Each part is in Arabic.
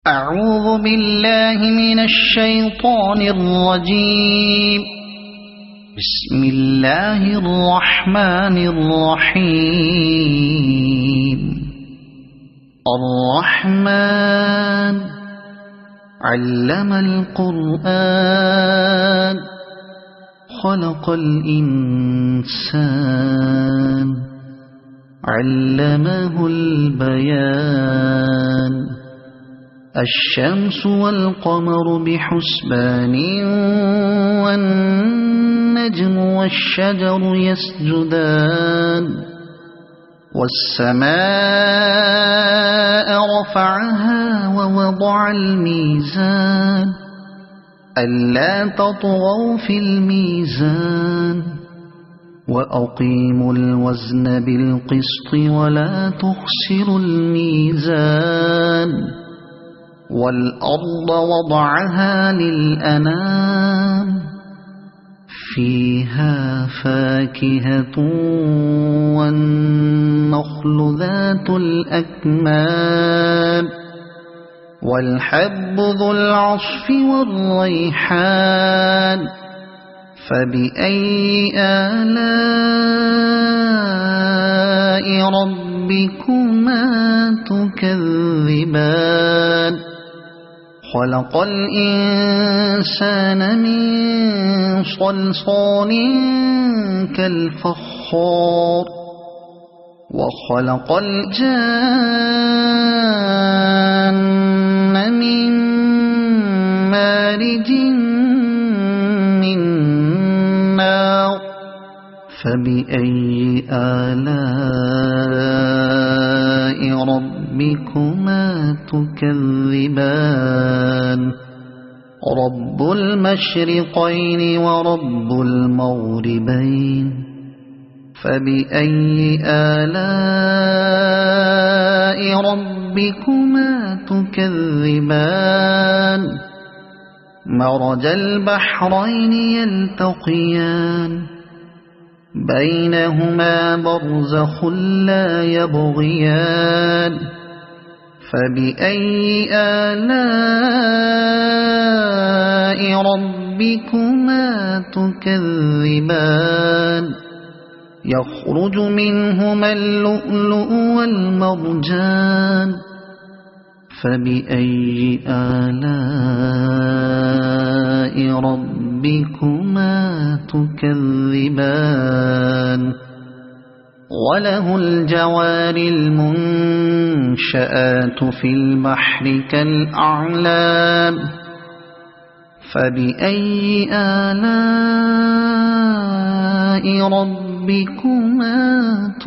أعوذ بالله من الشيطان الرجيم. بسم الله الرحمن الرحيم. الرحمن علم القرآن خلق الإنسان علمه البيان. الشمس والقمر بحسبان والنجم والشجر يسجدان. والسماء رفعها ووضع الميزان ألا تطغوا في الميزان وأقيموا الوزن بالقسط ولا تخسروا الميزان. والأرض وضعها للأنام فيها فاكهة والنخل ذات الأكمام والحب ذو العصف والريحان. فبأي آلاء ربكما تكذبان. خلق الإنسان من صلصال كالفخار وخلق الجان من مارج من نار. فبأي آلاء ربكما تكذبان. رب المشرقين ورب المغربين. فبأي آلاء ربكما تكذبان. مرج البحرين يلتقيان بينهما برزخ لا يبغيان. فبأي آلاء ربكما تكذبان. يخرج منهما اللؤلؤ والمرجان. فبأي آلاء ربكما تكذبان. وله الجوار المنشآت في البحر كالأعلام. فبأي آلاء ربكما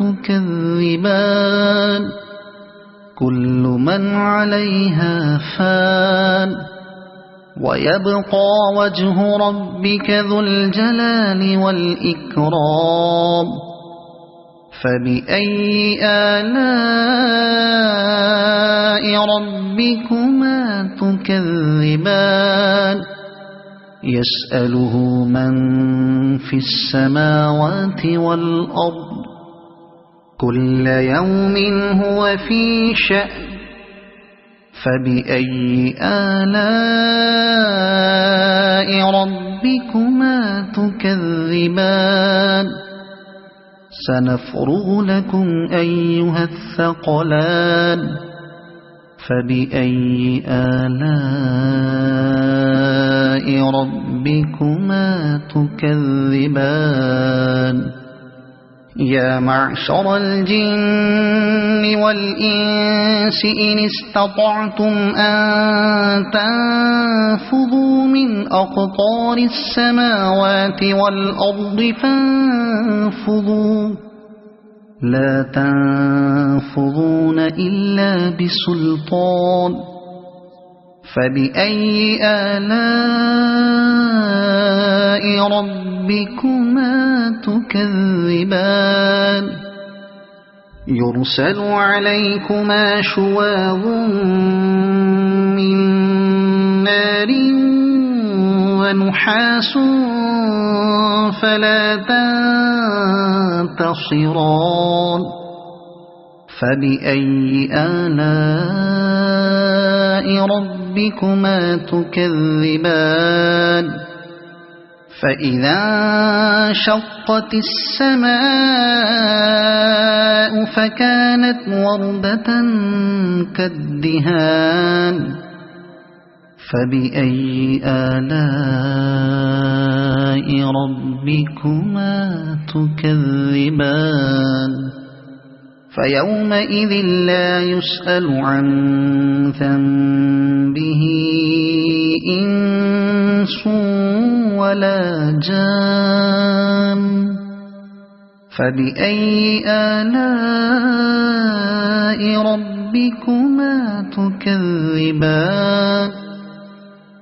تكذبان. كل من عليها فان ويبقى وجه ربك ذو الجلال والإكرام. فبأي آلاء ربكما تكذبان. يسأله من في السماوات والأرض كل يوم هو في شأن. فبأي آلاء ربكما تكذبان. سنفرغ لكم أيها الثقلان. فبأي آلاء ربكما تكذبان. يا معشر الجن والإنس إن استطعتم أن تنفذوا من أقطار السماوات والأرض فانفذوا لا تنفذون إلا بسلطان. فبأي آلاء ربكما تكذبان. يرسل عليكما شواظ من نار ونحاس فلا تنتصران. فبأي آلاء ربكما تكذبان فإذا انشقت السماء فكانت وردة كالدهان فبأي آلاء ربكما تكذبان فيومئذ لا يسأل عن ذنبه إنس ولا جان فبأي آلاء ربكما تكذبان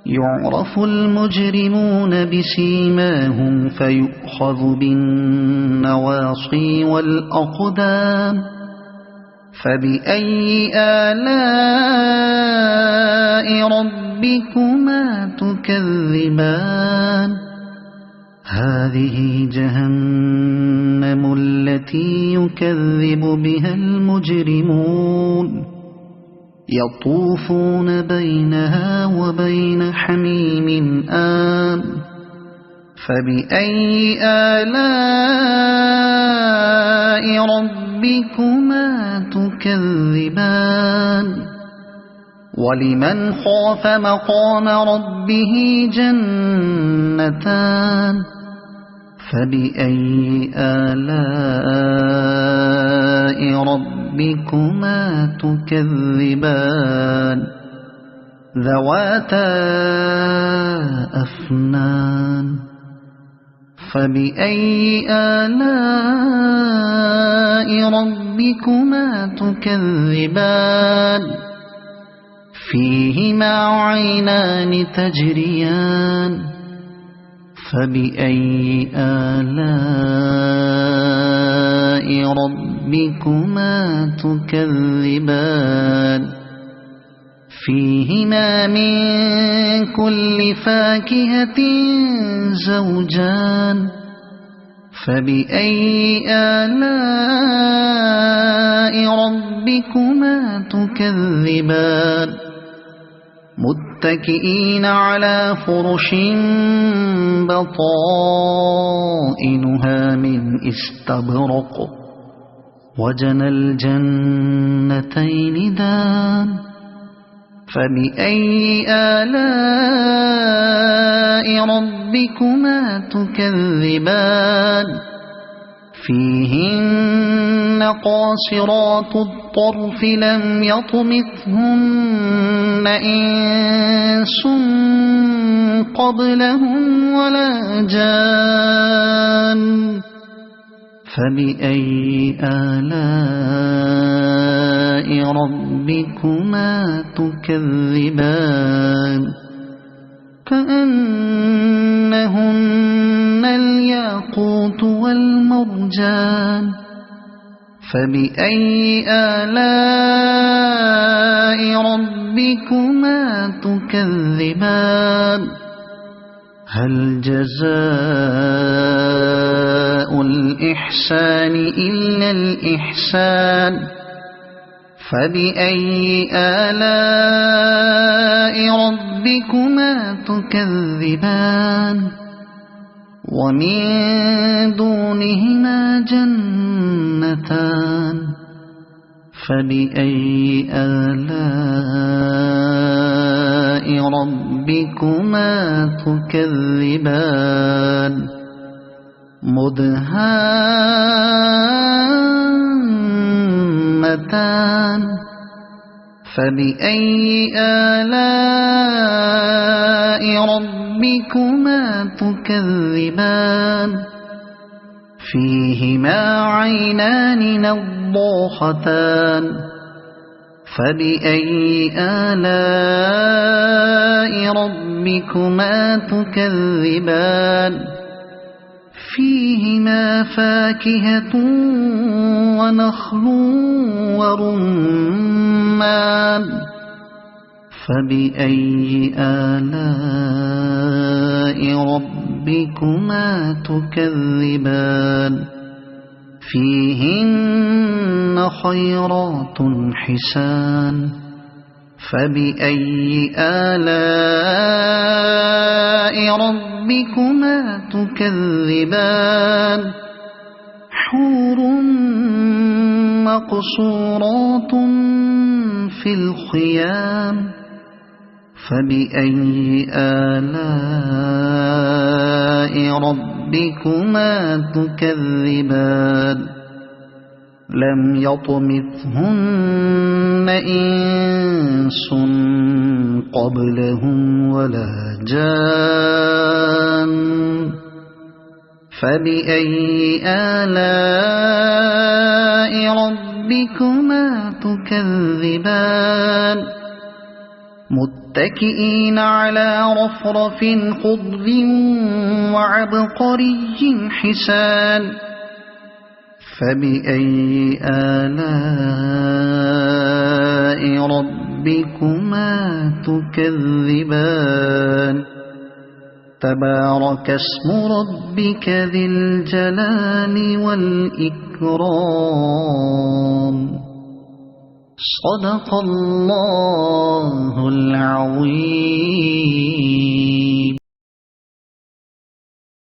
يعرف المجرمون بسيماهم فيؤخذ بالنواصي والأقدام فبأي آلاء ربكما تكذبان هذه جهنم التي يكذب بها المجرمون يطوفون بينها وبين حميم آن فبأي آلاء ربكما تكذبان ولمن خاف مقام ربه جنتان فبأي آلاء ربكما تكذبان ذواتا أفنان فبأي آلاء ربكما تكذبان فيهما عينان تجريان فبأي آلاء ربكما تكذبان فيهما من كل فاكهة زوجان فبأي آلاء ربكما تكذبان متكئين على فرش بطائنها من استبرق وجنى الجنتين دان فبأي آلاء ربكما تكذبان فيهن قاصرات الطرف لم يطمثهن إنس قبلهم ولا جان فبأي آلاء ربكما تكذبان كأنهن الياقوت والمرجان فبأي آلاء ربكما تكذبان هل جزاء الإحسان إلا الإحسان فبأي آلاء ربكما تكذبان ومن دونهما جنتان فبأي آلاء ربكما تكذبان مدهامتان فبأي آلاء ربكما تكذبان فيهما عينان نضاختان فبأي آلاء ربكما تكذبان فيهما فاكهة ونخل ورمان فبأي آلاء ربكما تكذبان فيهن خيرات حسان فبأي آلاء ربكما تكذبان حور مقصورات في الخيام فبأي آلاء ربكما تكذبان لم يطمثهن إنس قبلهم ولا جان فبأي آلاء ربكما تكذبان متكئين على رفرف خضر وعبقري حسان فبأي آلاء ربكما تكذبان تبارك اسم ربك ذي الجلال والإكرام صدق الله